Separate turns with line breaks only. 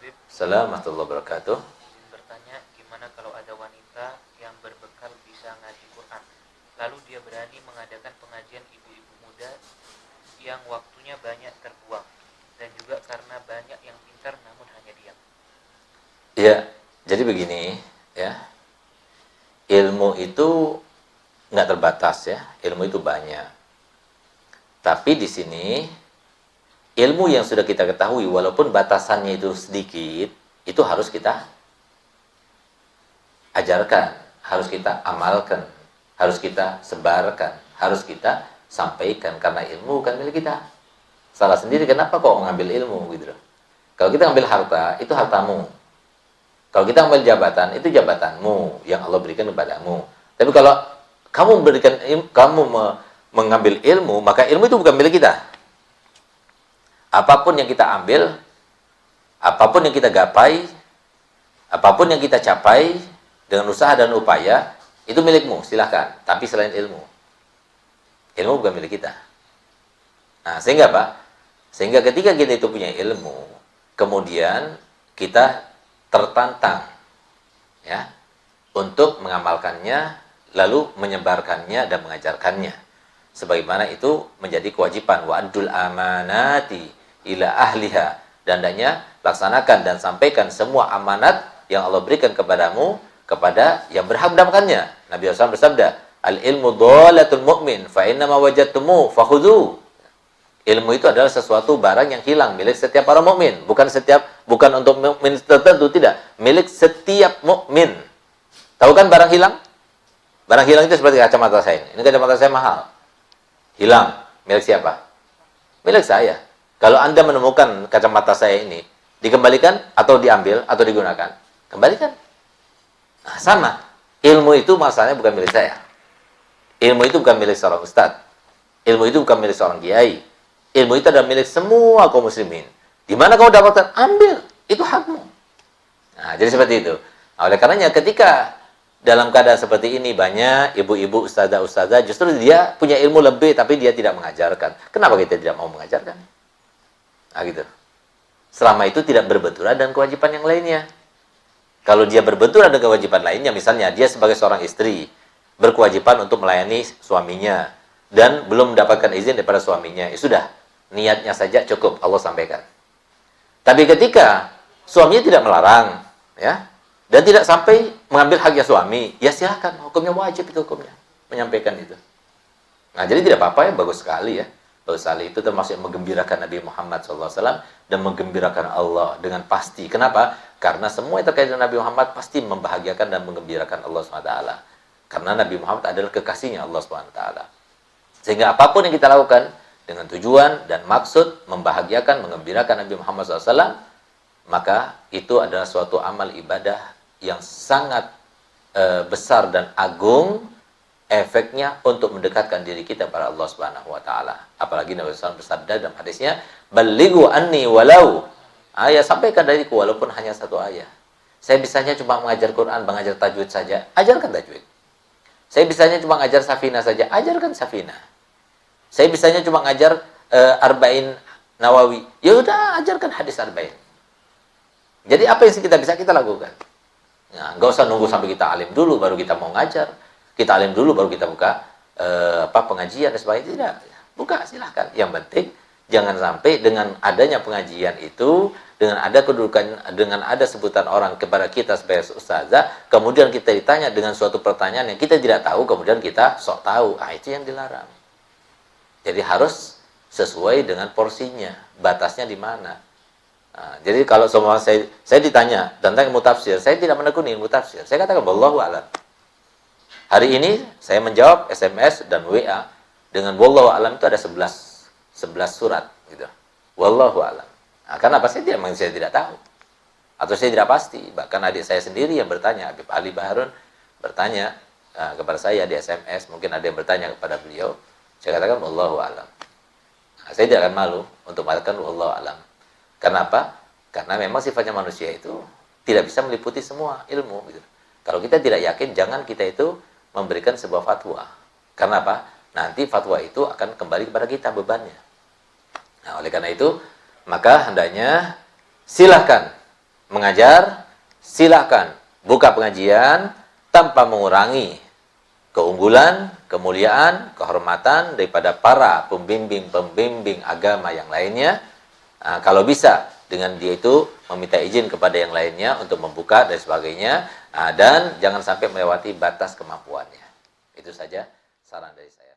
Habib.
Assalamualaikum warahmatullahi wabarakatuh.
Izin bertanya, gimana kalau ada wanita yang berbekal bisa ngaji Quran, lalu dia berani mengadakan pengajian ibu-ibu muda yang waktunya banyak terbuang, dan juga karena banyak yang pintar namun hanya diam.
Ya, jadi begini ya. Ilmu itu nggak terbatas ya. Ilmu itu banyak. Tapi di sini ilmu yang sudah kita ketahui walaupun batasannya itu sedikit, itu harus kita ajarkan, harus kita amalkan, harus kita sebarkan, harus kita sampaikan karena ilmu bukan milik kita. Salah sendiri kenapa kok ngambil ilmu gitu loh. Kalau kita ngambil harta, itu hartamu. Kalau kita ngambil jabatan, itu jabatanmu yang Allah berikan kepadamu. Tapi kalau mengambil ilmu, maka ilmu itu bukan milik kita. Apapun yang kita ambil, apapun yang kita gapai, apapun yang kita capai dengan usaha dan upaya, itu milikmu, silahkan. Tapi selain ilmu, ilmu bukan milik kita. Nah, sehingga apa? Sehingga ketika kita itu punya ilmu, kemudian kita tertantang ya untuk mengamalkannya, lalu menyebarkannya dan mengajarkannya. Sebagaimana itu menjadi kewajiban wa'dul amanati ila ahliha, dan hendaknya laksanakan dan sampaikan semua amanat yang Allah berikan kepadamu kepada yang berhak mendapatkannya. Nabi SAW bersabda, al-ilmu dhalatul mu'min fa inna ma wajadtumu fakhudhu. Ilmu itu adalah sesuatu barang yang hilang milik setiap orang mukmin, bukan untuk mukmin tertentu, tidak, milik setiap mukmin. Tahu kan barang hilang? Barang hilang itu seperti kacamata saya ini. Ini kacamata saya mahal. Hilang, milik siapa? Milik saya. Kalau Anda menemukan kacamata saya ini, dikembalikan atau diambil atau digunakan? Kembalikan. Nah, sama. Ilmu itu masalahnya bukan milik saya. Ilmu itu bukan milik seorang ustadz. Ilmu itu bukan milik seorang kiai. Ilmu itu adalah milik semua kaum muslimin. Di mana kamu dapatkan, ambil. Itu hakmu. Nah, jadi seperti itu. Nah, oleh karenanya ketika dalam keadaan seperti ini banyak ibu-ibu ustazah justru dia punya ilmu lebih tapi dia tidak mengajarkan. Kenapa kita tidak mau mengajarkan? Nah, gitu. Selama itu tidak berbenturan dengan kewajiban yang lainnya. Kalau dia berbenturan dengan kewajiban lainnya, misalnya dia sebagai seorang istri berkewajiban untuk melayani suaminya dan belum mendapatkan izin daripada suaminya, ya sudah, niatnya saja cukup Allah sampaikan. Tapi ketika suaminya tidak melarang, ya, dan tidak sampai mengambil haknya suami, ya silahkan, hukumnya wajib itu hukumnya menyampaikan itu. Nah, jadi tidak apa-apa ya, bagus sekali ya. Bagus sekali, itu termasuk menggembirakan Nabi Muhammad SAW dan menggembirakan Allah dengan pasti. Kenapa? Karena semua yang terkait dengan Nabi Muhammad pasti membahagiakan dan menggembirakan Allah SWT. Karena Nabi Muhammad adalah kekasihnya Allah SWT. Sehingga apapun yang kita lakukan dengan tujuan dan maksud membahagiakan, menggembirakan Nabi Muhammad SAW, maka itu adalah suatu amal ibadah yang sangat besar dan agung, efeknya untuk mendekatkan diri kita kepada Allah Subhanahu wa taala. Apalagi Nabi SAW bersabda dalam hadisnya, "Ballighu anni walau." Ayat sampaikan dariku walaupun hanya satu ayat. Saya bisanya cuma mengajar Quran, mengajar tajwid saja, ajarkan tajwid. Saya bisanya cuma mengajar safina saja, ajarkan safina. Saya bisanya cuma ngajar Arba'in Nawawi. Ya udah, ajarkan hadis Arba'in. Jadi apa yang kita bisa kita lakukan. Nah, nggak usah nunggu sampai kita alim dulu baru kita mau ngajar. Kita alim dulu baru kita buka pengajian dan sebagainya. Tidak, buka silahkan. Yang penting jangan sampai dengan adanya pengajian itu, dengan ada kedudukan, dengan ada sebutan orang kepada kita sebagai ustazah, kemudian kita ditanya dengan suatu pertanyaan yang kita tidak tahu, kemudian kita sok tahu. Ah, itu yang dilarang. Jadi harus sesuai dengan porsinya, batasnya di mana. Nah, jadi kalau semua saya ditanya tentang ilmu tafsir, saya tidak menekuni ilmu tafsir. Saya katakan wallahu a'lam. Hari ini saya menjawab SMS dan WA dengan wallahu a'lam itu ada 11 surat gitu. Wallahu a'lam. Nah, karena apa? Saya tidak tahu. Atau saya tidak pasti. Bahkan adik saya sendiri yang bertanya, Habib Ali Baharun bertanya kepada saya di SMS, mungkin ada yang bertanya kepada beliau. Saya katakan wallahu a'lam. Nah, saya tidak akan malu untuk mengatakan wallahu a'lam. Karena apa? Karena memang sifatnya manusia itu tidak bisa meliputi semua ilmu gitu. Kalau kita tidak yakin, jangan kita itu memberikan sebuah fatwa. Karena apa? Nanti fatwa itu akan kembali kepada kita bebannya. Nah, oleh karena itu, maka hendaknya silahkan mengajar, silakan buka pengajian tanpa mengurangi keunggulan, kemuliaan, kehormatan daripada para pembimbing-pembimbing agama yang lainnya. Kalau bisa, dengan dia itu meminta izin kepada yang lainnya untuk membuka dan sebagainya, dan jangan sampai melewati batas kemampuannya. Itu saja saran dari saya.